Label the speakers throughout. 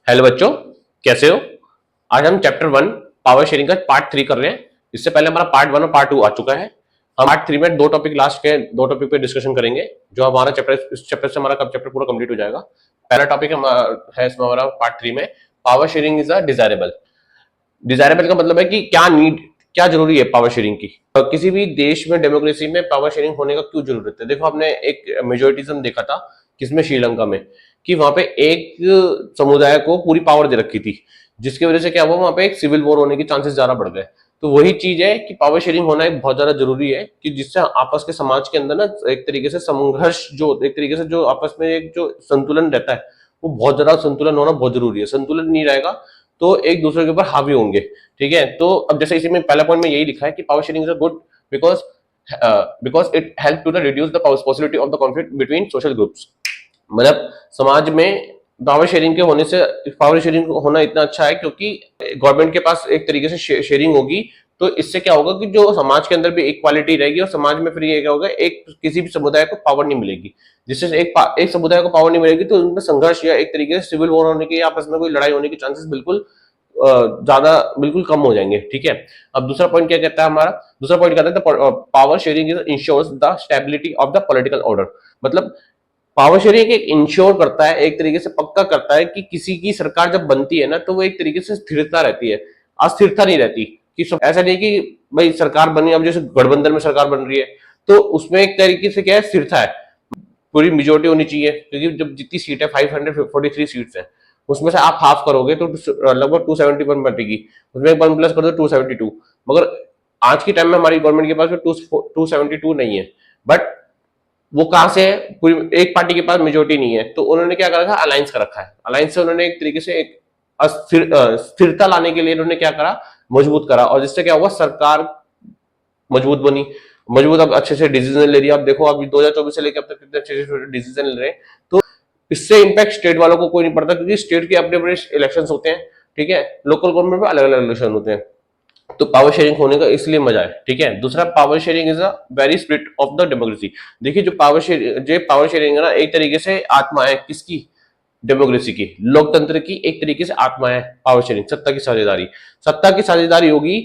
Speaker 1: Hello बच्चों, कैसे हो। आज हम चैप्टर 1 पावर शेयरिंग का पार्ट 3 कर रहे हैं। इससे पहले हमारा पार्ट 1 और पार्ट 2 आ चुका है। हम पार्ट 3 में दो टॉपिक पे डिस्कशन करेंगे। जो हमारा चैप्टर, इस चैप्टर से हमारा चैप्टर पूरा कंप्लीट हो जाएगा। पहला टॉपिक है इसमें हमारा पार्ट 3 में power sharing is a desirable. Desirable का मतलब है कि क्या जरूरी है पावर शेयरिंग की। किसी भी देश में, डेमोक्रेसी में पावर शेयरिंग होने का क्यों जरूरत है। देखो, हमने एक मेजोरिटिज्म देखा था किसमें, श्रीलंका में, कि वहां पे एक समुदाय को पूरी पावर दे रखी थी, जिसकी वजह से क्या हुआ, वहां पे एक सिविल वॉर होने के चांसेस ज्यादा बढ़ गए। तो वही चीज है कि पावर शेयरिंग होना एक बहुत ज्यादा जरूरी है, कि जिससे आपस के समाज के अंदर ना एक तरीके से संघर्ष, जो एक तरीके से जो आपस में एक जो संतुलन रहता है, वो बहुत ज्यादा संतुलन होना बहुत जरूरी है। संतुलन नहीं रहेगा तो एक दूसरे के ऊपर हावी होंगे। ठीक है, तो अब जैसे इसी में पहला पॉइंट में यही लिखा है कि power sharing is a good because because it help to the reduce the possibility of the conflict between social groups. मतलब समाज में पावर शेयरिंग के होने से, पावर शेयरिंग होना इतना अच्छा है क्योंकि गवर्नमेंट के पास एक तरीके से शेयरिंग होगी। तो इससे क्या होगा कि जो समाज के अंदर भी इक्वालिटी रहेगी, और समाज में फिर ये क्या होगा, एक किसी भी समुदाय को पावर नहीं मिलेगी। जिससे एक समुदाय को पावर नहीं मिलेगी तो उनमें संघर्ष या एक तरीके से सिविल वॉर होने की, आपस में कोई लड़ाई होने के चांसेस बिल्कुल ज्यादा बिल्कुल कम हो जाएंगे। ठीक है, अब दूसरा पॉइंट क्या कहता है हमारा, दूसरा पॉइंट कहता है power sharing ensures the stability of the political order. मतलब पावर शेयरिंग एक इंश्योर करता है, एक तरीके से पक्का करता है कि किसी की सरकार जब बनती है ना, तो वो एक तरीके से स्थिरता रहती है, अस्थिरता नहीं रहती। कि ऐसा नहीं कि भाई सरकार बनी, अब जैसे गठबंधन में सरकार बन रही है तो उसमें एक तरीके से क्या है, स्थिरता है, पूरी मेजोरिटी होनी चाहिए। क्योंकि जब जितनी सीट है, 543 सीट्स है, उसमें से आप हाफ करोगे तो लगभग 271 बटेगी, उसमें एक 1 प्लस कर दो 272। मगर आज के टाइम में हमारी गवर्नमेंट के पास 272 नहीं है। बट वो कहां से है, पूरी एक पार्टी के पास मेजोरिटी नहीं है, तो उन्होंने क्या कर रखा है, अलायंस कर रखा है। अलायंस से उन्होंने एक तरीके से एक स्थिरता लाने के लिए उन्होंने क्या करा, मजबूत करा, और जिससे क्या हुआ, सरकार मजबूत बनी। मजबूत, अब अच्छे से डिसीजन ले रही है। आप देखो, अभी 2024 से लेकर अब तक कितने अच्छे से डिसीजन ले रहे हैं। तो इससे इम्पैक्ट स्टेट वालों को कोई नहीं पड़ता, क्योंकि स्टेट के अपने अपने इलेक्शन होते हैं। ठीक है, लोकल गवर्नमेंट में अलग अलग इलेक्शन होते हैं। तो पावर शेयरिंग होने का इसलिए मजा है। ठीक है, दूसरा, power sharing is a very spirit of the democracy. देखिए, जो पावर शेयरिंग है ना, एक तरीके से आत्मा है किसकी, डेमोक्रेसी की, लोकतंत्र की एक तरीके से आत्मा है पावर शेयरिंग। सत्ता की साझेदारी, सत्ता की साझेदारी होगी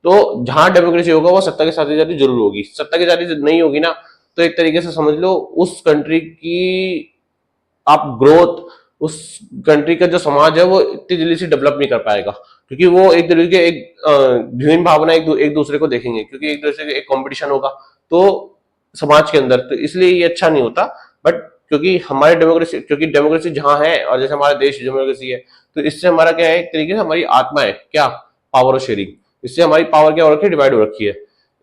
Speaker 1: तो जहां डेमोक्रेसी होगा वो सत्ता की साझेदारी जरूर होगी। सत्ता की साझेदारी नहीं होगी ना, तो एक तरीके से समझ लो उस कंट्री की आप ग्रोथ, उस कंट्री का जो समाज है वो इतनी जल्दी से डेवलप नहीं कर पाएगा। क्योंकि वो एक तरीके के एक भिन्न भावना एक दूसरे को देखेंगे, क्योंकि एक दूसरे के एक कंपटीशन होगा तो समाज के अंदर, तो इसलिए ये अच्छा नहीं होता। बट क्योंकि डेमोक्रेसी जहां है, और जैसे हमारा देश डेमोक्रेसी है, तो इससे हमारा क्या है, एक तरीके से हमारी आत्मा है क्या, पावर शेयरिंग। इससे हमारी पावर क्या हो रखी है, डिवाइड हो रखी है।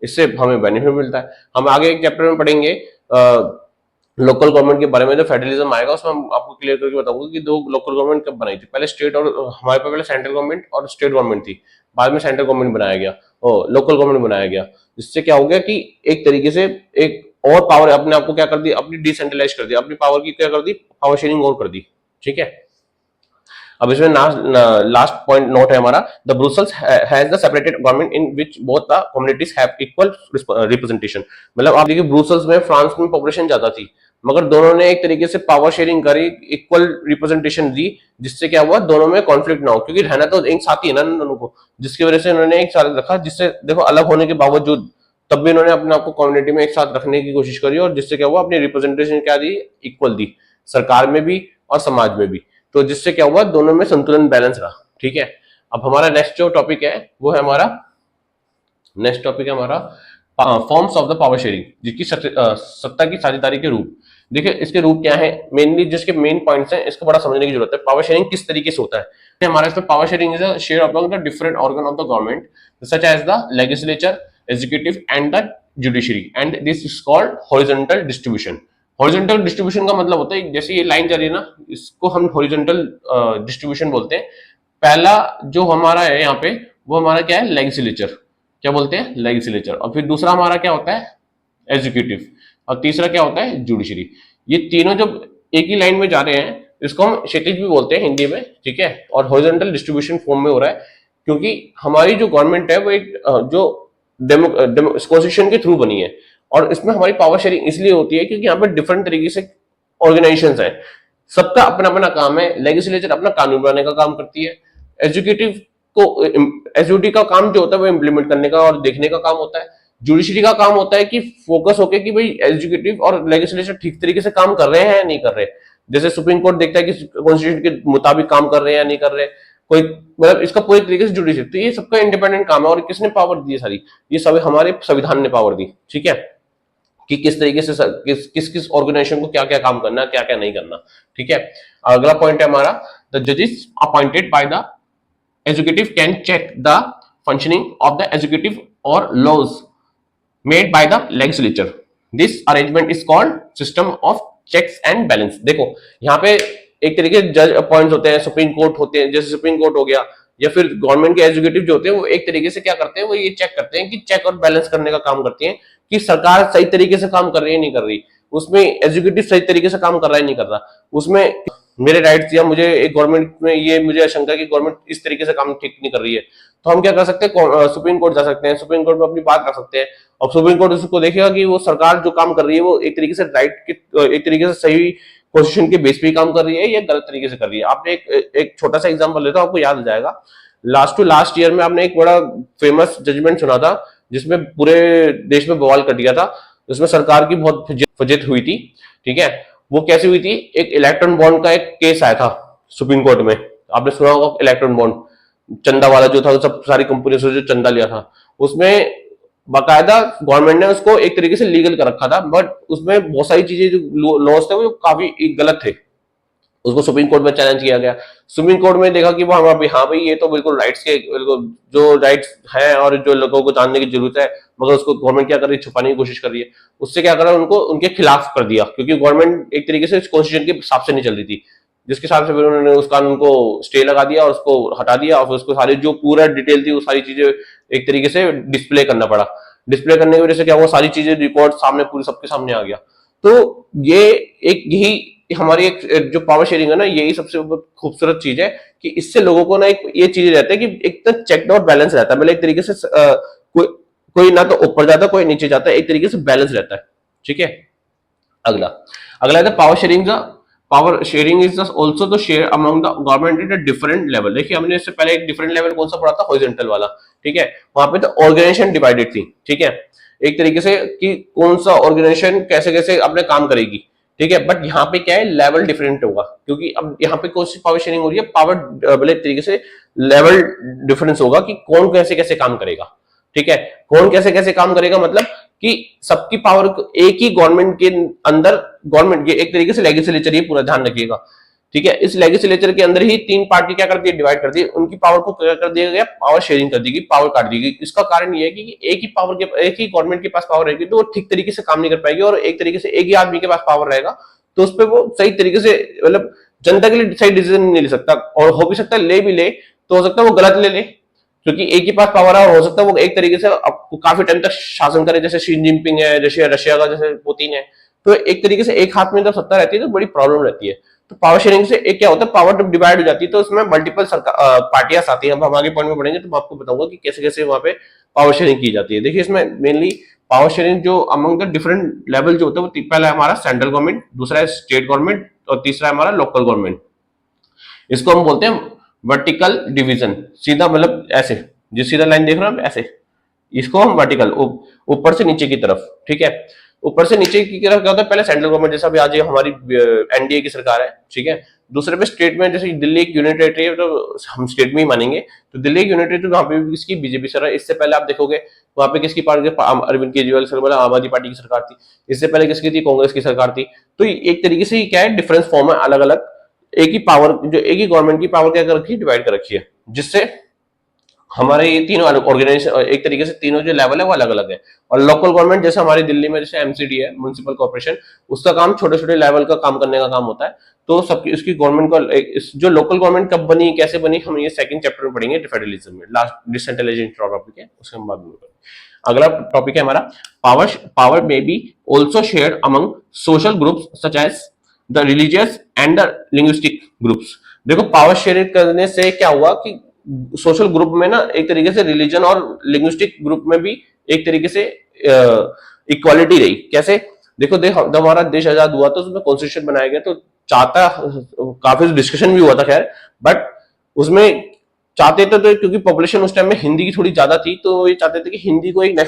Speaker 1: इससे हमें बेनिफिट मिलता है। हम आगे एक चैप्टर में पढ़ेंगे लोकल गवर्नमेंट के बारे में, जो फेडरलिज्म आएगा उसमें हम आपको क्लियर करके बताऊंगा कि दो लोकल गवर्नमेंट कब बनाई थी। पहले स्टेट, और हमारे पास पहले सेंट्रल गवर्नमेंट और स्टेट गवर्नमेंट थी, बाद में सेंट्रल गवर्नमेंट बनाया गया और लोकल गवर्नमेंट बनाया गया। जिससे क्या हो गया कि एक तरीके से एक और पावर अपने आप को क्या कर दी, अपनी डिसेंट्रलाइज कर दी, अपनी पावर की क्या कर दी, पावर शेयरिंग और कर दी। ठीक है, अब इसमें लास्ट पॉइंट नोट है हमारा, the Brussels has the separated government in which both the communities have equal representation. मतलब आप देखिए, ब्रुसेल्स में फ्रांस में पॉपुलेशन ज्यादा थी, मगर दोनों ने एक तरीके से पावर शेयरिंग करी, इक्वल रिप्रेजेंटेशन दी, जिससे क्या हुआ, दोनों में कॉन्फ्लिक्ट ना हो, क्योंकि रहना तो एक साथ ही है ना दोनों को। जिसकी वजह से उन्होंने एक साथ रखा, जिससे देखो अलग होने के बावजूद तब भी उन्होंने अपने आप को कम्युनिटी में एक साथ रखने की कोशिश करी, और जिससे क्या हुआ, अपनी रिप्रेजेंटेशन क्या दी, इक्वल दी, सरकार में भी और समाज में भी। तो जिससे क्या हुआ, दोनों में संतुलन बैलेंस रहा। ठीक है, अब हमारा नेक्स्ट जो टॉपिक है वो है हमारा, नेक्स्ट टॉपिक है हमारा forms of the power sharing, जिसकी सत्ता की साझेदारी के रूप। देखिए, इसके रूप क्या है, मेनली जिसके मेन पॉइंट्स हैं, इसको बड़ा समझने की जरूरत है। पावर शेयरिंग किस तरीके से होता है हमारा, इसमें power sharing is a share among the different organ of the government, such as the legislature, executive and the judiciary, and this is called horizontal distribution. Horizontal distribution का मतलब होता है, जैसे ये लाइन जा रही है ना, इसको हम हॉरिजॉन्टल डिस्ट्रीब्यूशन बोलते हैं। पहला जो हमारा है यहाँ पे, वो हमारा क्या है, लेजिस्लेचर, क्या बोलते हैं, लेजिस्लेचर। और फिर दूसरा हमारा क्या होता है, एग्जीक्यूटिव, और तीसरा क्या होता है, जुडिशरी। ये तीनों जब एक ही लाइन में जा रहे हैं, इसको हम क्षैतिज भी बोलते हैं हिंदी में। ठीक है, और हॉरिजॉन्टल डिस्ट्रीब्यूशन फॉर्म में हो रहा है, क्योंकि हमारी जो गवर्नमेंट है वो एक जो कॉन्स्टिट्यूशन के थ्रू बनी है, और इसमें हमारी पावर शेयरिंग इसलिए होती है क्योंकि यहाँ पर डिफरेंट तरीके से ऑर्गेनाइजेशंस हैं। सबका अपना अपना काम है। लेजिस्लेचर अपना कानून बनाने का काम करती है, एजुकेटिव को एसयूटी का काम जो होता है वो इम्प्लीमेंट करने का और देखने का काम होता है। जुडिशरी का काम होता है कि फोकस होके कि भाई एजुकेटिव और लेजिस्लेचर ठीक तरीके से काम कर रहे हैं या नहीं कर रहे। जैसे सुप्रीम कोर्ट देखता है कि कॉन्स्टिट्यूशन के मुताबिक काम कर रहे हैं या नहीं कर रहे, कोई मतलब इसका पूरी तरीके से जुडिशरी, तो ये सबका इंडिपेंडेंट काम है। और किसने पावर दी है सारी, ये सब हमारे संविधान ने पावर दी, ठीक है, कि किस तरीके से किस किस ऑर्गेनाइजेशन को क्या क्या काम करना, क्या क्या नहीं करना, ठीक है। अगला पॉइंट है हमारा, द जजेस appointed by the executive can check the functioning of the executive or laws made by the legislature. This arrangement is called system of checks and balance. देखो यहाँ पे एक तरीके से जज अपॉइंट होते हैं, सुप्रीम कोर्ट होते हैं, जैसे सुप्रीम कोर्ट हो गया, या फिर गवर्नमेंट के एग्जीक्यूटिव जो होते हैं वो एक तरीके से क्या करते हैं, वो ये चेक करते हैं कि चेक और बैलेंस करने का काम करते हैं कि सरकार सही तरीके से काम कर रही है नहीं कर रही, उसमें एग्जीक्यूटिव सही तरीके से काम कर रहा है नहीं कर रहा, उसमें मेरे राइट्स या मुझे एक गवर्नमेंट में ये मुझे आशंका कि गवर्नमेंट इस तरीके से काम ठीक नहीं कर रही है, तो हम क्या कर सकते हैं, सुप्रीम कोर्ट जा सकते हैं, सुप्रीम कोर्ट में अपनी बात रख सकते हैं और सुप्रीम कोर्ट उसको देखेगा कि वो सरकार जो काम कर रही है वो एक तरीके से राइट के एक तरीके से सही पोजीशन के बेस पे काम कर रही है या गलत तरीके से कर रही है। आपने एक छोटा सा एग्जांपल लेता हूं, आपको याद आ जाएगा। लास्ट टू लास्ट ईयर में आपने एक बड़ा फेमस जजमेंट सुना था जिसमें पूरे देश में बवाल कर दिया था, जिसमें सरकार की बहुत फजीहत हुई थी, ठीक है। वो कैसे हुई थी, एक इलेक्ट्रॉन बॉन्ड का एक केस आया था सुप्रीम कोर्ट में, आपने सुना होगा इलेक्ट्रॉन बॉन्ड, चंदा वाला जो था, सब सारी कंपनियों से जो चंदा लिया था, उसमें बाकायदा गवर्नमेंट ने उसको एक तरीके से लीगल कर रखा था, बट उसमें बहुत सारी चीजें जो लॉस थे वो काफी गलत थे। उसको सुप्रीम कोर्ट में चैलेंज किया गया, सुप्रीम कोर्ट में देखा कि वो हाँ भाई ये तो बिल्कुल राइट्स के बिल्कुल जो राइट्स हैं और जो लोगों को जानने की जरूरत है, मगर उसको गवर्नमेंट क्या कर रही है, छुपाने की कोशिश कर रही है। उससे क्या करा, उनको उनके खिलाफ कर दिया, क्योंकि गवर्नमेंट एक तरीके से कॉन्स्टिट्यूशन के हिसाब से नहीं चल रही थी, जिसके हिसाब से फिर उन्होंने उस कानून को स्टे लगा दिया और उसको हटा दिया और फिर उसको सारी जो पूरा डिटेल थी वो सारी चीजें एक तरीके से डिस्प्ले करना पड़ा। डिस्प्ले करने की वजह से क्या हुआ, सारी चीजें रिकॉर्ड सामने पूरे सबके सामने आ गया। तो ये एक यही हमारी एक जो पावर शेयरिंग है ना, यही सबसे खूबसूरत चीज है कि इससे लोगों को ना एक ये चीज रहता है कि एक तो चेक और बैलेंस रहता है, मतलब एक तरीके से कोई ना तो ऊपर जाता कोई नीचे जाता है, एक तरीके से बैलेंस रहता है, ठीक है। अगला अगला है power sharing is also the share among the government at a different level. देखिए हमने इससे पहले एक डिफरेंट लेवल कौन सा पढ़ा था, हॉरिजॉन्टल वाला, ठीक है। वहां पे तो ऑर्गेनाइजेशन डिवाइडेड थी, ठीक है, एक तरीके से कि कौन सा ऑर्गेनाइजेशन कैसे कैसे अपने काम करेगी, ठीक है। बट यहाँ पे क्या है, लेवल डिफरेंट होगा, क्योंकि अब यहाँ पे कौन सी पावर शेयरिंग हो रही है, पावर बड़े तरीके से लेवल डिफरेंस होगा कि कौन कैसे कैसे काम करेगा, ठीक है। कौन कैसे कैसे काम करेगा मतलब कि सबकी पावर एक ही गवर्नमेंट के अंदर, गवर्नमेंट के एक तरीके से लेजिस्लेचर, ये पूरा ध्यान रखिएगा, ठीक है। इस लेजिस्लेचर के अंदर ही तीन पार्टी क्या करती है, डिवाइड कर दी, उनकी पावर को क्या कर दिया गया, पावर शेयरिंग कर दी गई, पावर काट दी गई। इसका कारण ये है कि एक ही गवर्नमेंट के पास पावर रहेगी तो वो ठीक तरीके से काम नहीं कर पाएगी, और एक तरीके से एक ही आदमी के पास पावर रहेगा तो उस पर वो सही तरीके से मतलब जनता के लिए सही डिसीजन नहीं ले सकता, और हो भी सकता है ले भी ले तो हो सकता है वो गलत ले ले, क्योंकि एक ही पास पावर है, और हो सकता है वो एक तरीके से काफी टाइम तक शासन करे, जैसे शी जिनपिंग है, जैसे रशिया का जैसे पुतिन है। तो एक तरीके से एक हाथ में जब सत्ता रहती है तो बड़ी प्रॉब्लम रहती है। तो पावर शेयरिंग से एक क्या होता है, पावर जब डिवाइड हो जाती है तो उसमें मल्टीपल पार्टियां आती है। हम आगे पॉइंट में पढ़ेंगे तो मैं आपको बताऊंगा कि कैसे कैसे वहां पे पावर शेयरिंग की जाती है। देखिए इसमें मेनली पावर शेयरिंग जो अमंग द डिफरेंट लेवल जो होता है, वो पहला है हमारा सेंट्रल गवर्नमेंट, दूसरा है स्टेट गवर्नमेंट और तीसरा है हमारा लोकल गवर्नमेंट। इसको हम बोलते हैं वर्टिकल डिवीजन, सीधा मतलब ऐसे, जिस सीधा लाइन देख रहे हो ऐसे, इसको हम वर्टिकल ऊपर से नीचे की तरफ, ठीक है। ऊपर से नीचे की तरफ क्या होता है, पहले सेंट्रल गवर्नमेंट जैसा भी आज हमारी एनडीए की सरकार है, ठीक है। दूसरे पे स्टेट में, जैसे दिल्ली एक यूनिट टेरिटरी है तो हम स्टेट में ही मानेंगे, तो दिल्ली एक यूनिट टेरिटरी, वहां पे किसकी, बीजेपी सरकार। इससे पहले आप देखोगे वहां पे किसकी पार्टी, अरविंद केजरीवाल सर वाला आम आदमी पार्टी की सरकार थी। इससे पहले किसकी थी, कांग्रेस की सरकार थी। तो एक तरीके से क्या है, डिफरेंस फॉर्म है अलग अलग, एक ही पावर जो एक ही गवर्नमेंट की पावर क्या कर रखी है, डिवाइड कर रखी है, जिससे हमारे ये तीनों ऑर्गेनाइजेशन एक तरीके से तीनों जो लेवल है वो अलग अलग है। और लोकल गवर्नमेंट जैसे हमारी दिल्ली में जैसे एमसीडी है, म्युनिसिपल कॉर्पोरेशन, उसका काम छोटे छोटे लेवल का काम करने का काम होता है। तो सबकी इसकी गवर्नमेंट को जो लोकल गवर्नमेंट कब बनी, कैसे बनी, हम ये सेकंड चैप्टर में पढ़ेंगे फेडरलिज्म में, लास्ट डिसेंट्रलाइजेशन टॉपिक है, उसके हम बाद में करेंगे। अगला टॉपिक है हमारा power may be also shared among social groups such as the religious and the linguistic groups. देखो पावर शेयर करने से क्या हुआ कि सोशल ग्रुप में ना एक तरीके से रिलीजन और लिंग्विस्टिक ग्रुप में भी एक तरीके से इक्वालिटी रही। कैसे, देखो जब हमारा देश आजाद हुआ तो उसमें कॉन्स्टिट्यूशन बनाया गया, तो चाहता, काफी डिस्कशन भी हुआ था खैर, बट उसमें चाहते थे तो क्योंकि पॉपुलेशन उस टाइम में हिंदी की थोड़ी ज्यादा थी, तो ये चाहते थे कि हिंदी को एक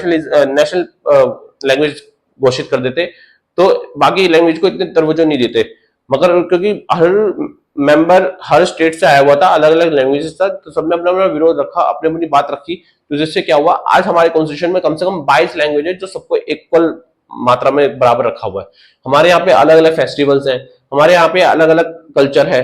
Speaker 1: नेशनल लैंग्वेज घोषित कर देते, तो बाकी लैंग्वेज को इतने तवज्जो नहीं देते। मगर क्योंकि हर मेंबर हर स्टेट से आया हुआ था, अलग अलग लैंग्वेजेस था, तो सबने अपना अपना विरोध रखा, अपनी अपनी बात रखी, तो जिससे क्या हुआ, आज हमारे कॉन्स्टिट्यूशन में कम से कम 22 लैंग्वेज है जो सबको इक्वल मात्रा में बराबर रखा हुआ है। हमारे यहाँ पे अलग अलग फेस्टिवल्स हैं, हमारे यहाँ पे अलग अलग कल्चर है,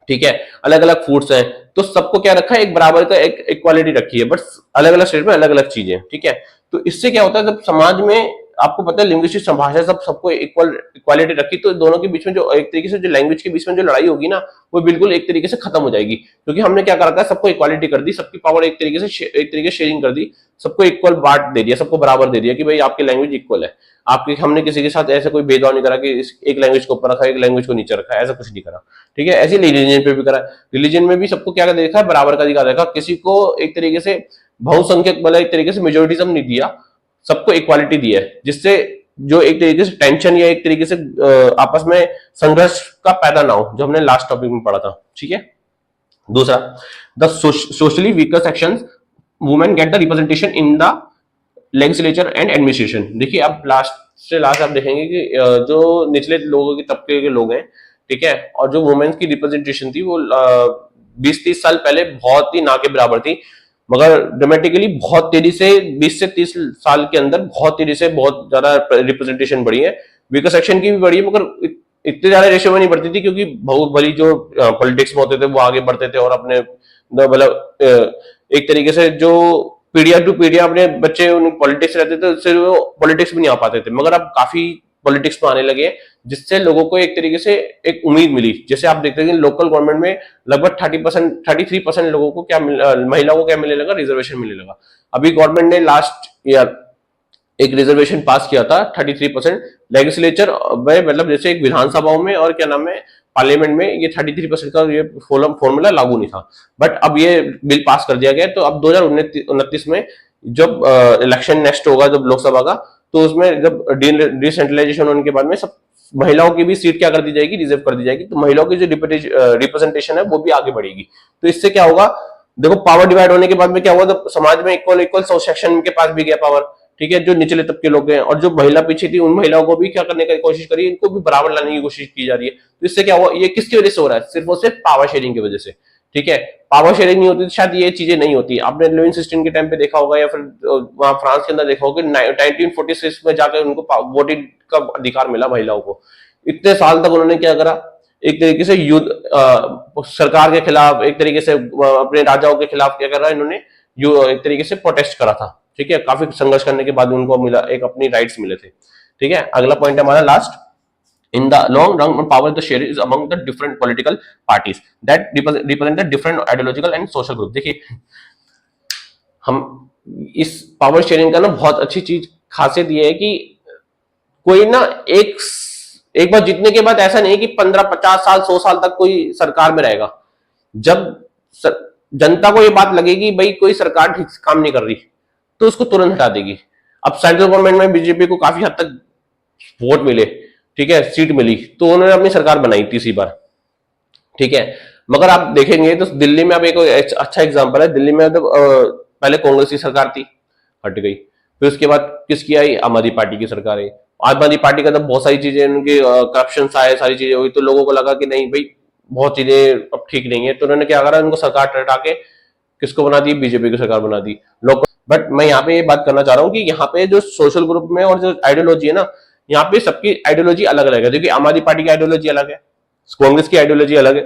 Speaker 1: ठीक है, अलग अलग फूड्स हैं, तो सबको क्या रखा है, एक बराबर का एक इक्वालिटी रखी है, बट अलग अलग स्टेट में अलग अलग चीजें, ठीक है। तो इससे क्या होता है, जब समाज में आपको पता है लिंग्विस्टिक संभाषा सब सबको इक्वालिटी रखी, तो दोनों के बीच में जो एक तरीके से जो लैंग्वेज के बीच में जो लड़ाई होगी ना, वो बिल्कुल एक तरीके से खत्म हो जाएगी, क्योंकि हमने क्या कर रखा है, सबको इक्वालिटी कर दी, सबकी पावर एक तरीके से शेयरिंग कर दी, सबको इक्वल बांट दे दिया, सबको बराबर दे दिया कि भाई आपकी लैंग्वेज इक्वल है। आपकी हमने किसी के साथ ऐसा कोई भेदभाव नहीं करा कि एक लैंग्वेज को ऊपर रखा, एक लैंग्वेज को नीचे रखा, ऐसा कुछ नहीं करा, ठीक है। ऐसे रिलीजन पे भी करा, रिलीजन में भी सबको क्या देखा, बराबर का अधिकार देखा, किसी को एक तरीके से बहुसंख्यक वाला एक तरीके से मेजोरिटिज्म नहीं दिया, सबको इक्वालिटी दिया है, जिससे जो एक तरीके से टेंशन या एक तरीके से आपस में संघर्ष का पैदा ना हो, जो हमने लास्ट टॉपिक में पढ़ा था, ठीक है। दूसरा, the socially weaker sections women get the representation in the legislature and administration. देखिए अब लास्ट से लास्ट आप देखेंगे कि जो निचले लोगों के तबके के लोग हैं, ठीक है, और जो वुमेन्स की रिप्रेजेंटेशन थी वो 20-30 साल पहले बहुत ही ना के बराबर थी, मगर ड्रामेटिकली बहुत तेजी से 20 से 30 साल के अंदर बहुत तेजी से बहुत ज्यादा रिप्रेजेंटेशन बढ़ी है, वीकर सेक्शन की भी बढ़ी है, मगर इतने ज्यादा रेशियो में नहीं बढ़ती थी, क्योंकि बहुत बड़ी जो पॉलिटिक्स में होते थे वो आगे बढ़ते थे और अपने मतलब एक तरीके से जो पीढ़िया टू पीढ़िया अपने बच्चे उन पॉलिटिक्स रहते थे, उससे वो पॉलिटिक्स भी नहीं आ पाते थे, मगर अब काफी पॉलिटिक्स में आने लगे, जिससे लोगों को एक तरीके से एक उम्मीद मिली। जैसे आप देखते हैं लोकल गवर्नमेंट में लगभग 30%, 33% लोगों को क्या महिलाओं को क्या मिलने लगा, रिजर्वेशन मिलने लगा। अभी गवर्नमेंट ने लास्ट ईयर एक रिजर्वेशन पास किया था 33%, लेजिस्लेचर में मतलब जैसे एक विधानसभाओं में और क्या नाम है पार्लियामेंट में ये 33% का ये फॉर्मूला लागू नहीं था, बट अब ये बिल पास कर दिया गया। तो अब 2029 में जब इलेक्शन नेक्स्ट होगा जब लोकसभा का, तो उसमें जब डिसेंट्रलाइजेशन होने के बाद में सब महिलाओं की भी सीट क्या कर दी जाएगी, रिजर्व कर दी जाएगी, तो महिलाओं की जो रिप्रेजेंटेशन है वो भी आगे बढ़ेगी। तो इससे क्या होगा, देखो पावर डिवाइड होने के बाद में क्या हुआ, जब समाज में इक्वल इक्वल सेक्शन के पास भी गया पावर, ठीक है, जो निचले तबके लोग हैं और जो महिला पीछे थी उन महिलाओं को भी क्या करने की कोशिश करी, इनको भी बराबर लाने की कोशिश की जा रही है। तो इससे क्या हुआ, ये किसकी वजह से हो रहा है, सिर्फ और सिर्फ पावर शेयरिंग की वजह से, ठीक है। पावर शेयरिंग नहीं होती तो शायद ये चीजें नहीं होती। आपने लिविंग सिस्टम के टाइम पे देखा होगा या फिर वहां फ्रांस के अंदर देखा होगा 1946 में जाकर उनको वोटिंग का अधिकार मिला महिलाओं को। इतने साल तक उन्होंने क्या करा, एक तरीके से युद्ध सरकार के खिलाफ, एक तरीके से अपने राजाओं के खिलाफ क्या करा इन्होंने, एक तरीके से प्रोटेस्ट करा था, ठीक है। काफी संघर्ष करने के बाद उनको मिला, एक अपनी राइट्स मिले थे, ठीक है। अगला पॉइंट है हमारा last, in the long run power the share is among the different political parties that represent a different ideological and social group। देखिए हम इस पावर शेयरिंग का ना बहुत अच्छी चीज खासियत ये है कि कोई ना एक बार जीतने के बाद ऐसा नहीं है कि 15-50 साल 100 साल तक कोई सरकार में रहेगा। जब जनता को ये बात लगेगी भाई कोई सरकार ठीक से काम नहीं कर रही, तो उसको तुरंत हटा देगी। अब सेंट्रल गवर्नमेंट में बीजेपी को काफी हद तक वोट मिले, ठीक है, सीट मिली, तो उन्होंने अपनी सरकार बनाई तीसरी बार, ठीक है। मगर आप देखेंगे तो दिल्ली में अब एक अच्छा एग्जांपल है, दिल्ली में तो पहले कांग्रेस की सरकार थी, हट गई, फिर उसके बाद किसकी आई, आम आदमी पार्टी की सरकार आई। आम आदमी पार्टी का तो बहुत सारी चीजें उनके करप्शन आए, सारी चीजें हुई, तो लोगों को लगा कि नहीं भाई बहुत चीजें अब ठीक नहीं है, तो उन्होंने क्या करा, उनको सरकार हटा के किसको बना दी, बीजेपी की सरकार बना दी लोग। बट मैं यहाँ पे ये बात करना चाह रहा हूँ कि यहाँ पे जो सोशल ग्रुप में और जो आइडियोलॉजी है ना, यहाँ पे सबकी आइडियोलॉजी अलग अलग है। देखिए आम आदमी पार्टी की आइडियोलॉजी अलग है, कांग्रेस की आइडियोलॉजी अलग है,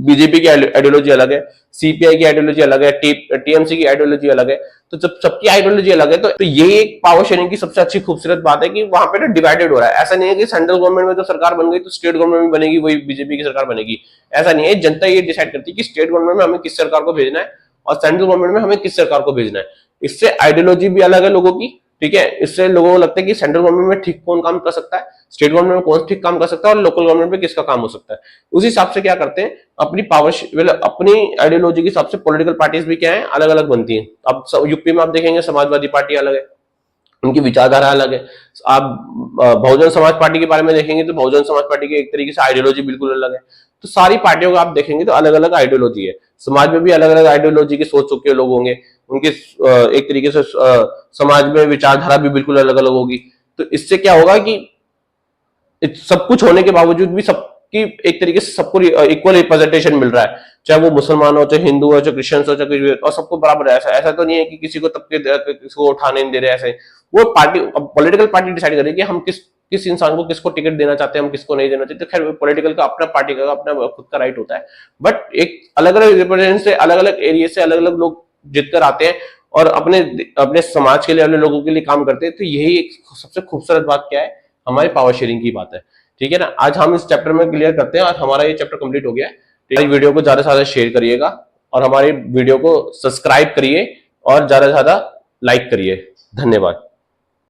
Speaker 1: बीजेपी की आइडियोलॉजी अलग है, सीपीआई की आइडियोलॉजी अलग है, टीएमसी की आइडियोलॉजी अलग है। तो जब सबकी आइडियोलॉजी अलग है, तो ये एक पावर शेयरिंग की सबसे अच्छी खूबसूरत बात है कि वहां पे ना डिवाइडेड हो रहा है। ऐसा नहीं है कि सेंट्रल गवर्नमेंट में तो सरकार बन गई तो स्टेट गवर्नमेंट में बनेगी वही बीजेपी की सरकार बनेगी, ऐसा नहीं है। जनता ये डिसाइड करती है कि स्टेट गवर्नमेंट में हमें किस सरकार को भेजना है और सेंट्रल गवर्नमेंट में हमें किस सरकार को भेजना है। इससे आइडियोलॉजी भी अलग है लोगों की, ठीक है। इससे लोगों को लगता है कि सेंट्रल गवर्नमेंट में ठीक कौन काम कर सकता है, स्टेट गवर्नमेंट में कौन ठीक काम कर सकता है और लोकल गवर्नमेंट में किसका काम हो सकता है। उस हिसाब से क्या करते हैं, अपनी पावर अपनी आइडियोलॉजी के हिसाब से पॉलिटिकल पार्टीज भी क्या है अलग अलग बनती हैं। अब यूपी में आप देखेंगे समाजवादी पार्टी अलग है, उनकी विचारधारा अलग है। आप बहुजन समाज पार्टी के बारे में देखेंगे तो बहुजन समाज पार्टी की एक तरीके से आइडियोलॉजी बिल्कुल अलग है। तो सारी पार्टियों को आप देखेंगे तो अलग अलग आइडियोलॉजी है। समाज में भी अलग अलग आइडियोलॉजी के सोच चुके लोग होंगे, उनके एक तरीके से समाज में विचारधारा भी बिल्कुल अलग अलग होगी। तो इससे क्या होगा कि सब कुछ होने के बावजूद भी सबकी एक तरीके से सबको इक्वल रिप्रेजेंटेशन मिल रहा है, चाहे वो मुसलमान हो, चाहे हिंदू हो, चाहे क्रिश्चियन हो, चाहे और सबको बराबर है। ऐसा ऐसा तो नहीं है कि किसी को तबके किसी को उठाने नहीं दे रहे। ऐसे वो पार्टी, पॉलिटिकल पार्टी डिसाइड करेगी हम किस इंसान को किसको टिकट देना चाहते हैं, हम किसको नहीं देना चाहते। तो खैर पॉलिटिकल का अपना, पार्टी का अपना खुद का राइट होता है। बट एक अलग अलग रिप्रेजेंटेशन से, अलग अलग एरिया से अलग अलग लोग जीत कर आते हैं और अपने अपने समाज के लिए, अपने लोगों के लिए काम करते हैं। तो यही एक सबसे खूबसूरत बात क्या है, हमारी पावर शेयरिंग की बात है। ठीक है ना, आज हम इस चैप्टर में क्लियर करते हैं और हमारा ये चैप्टर कंप्लीट हो गया है। तो वीडियो को ज्यादा से ज्यादा शेयर करिएगा और हमारी वीडियो को सब्सक्राइब करिए और ज्यादा से ज्यादा लाइक करिए। धन्यवाद।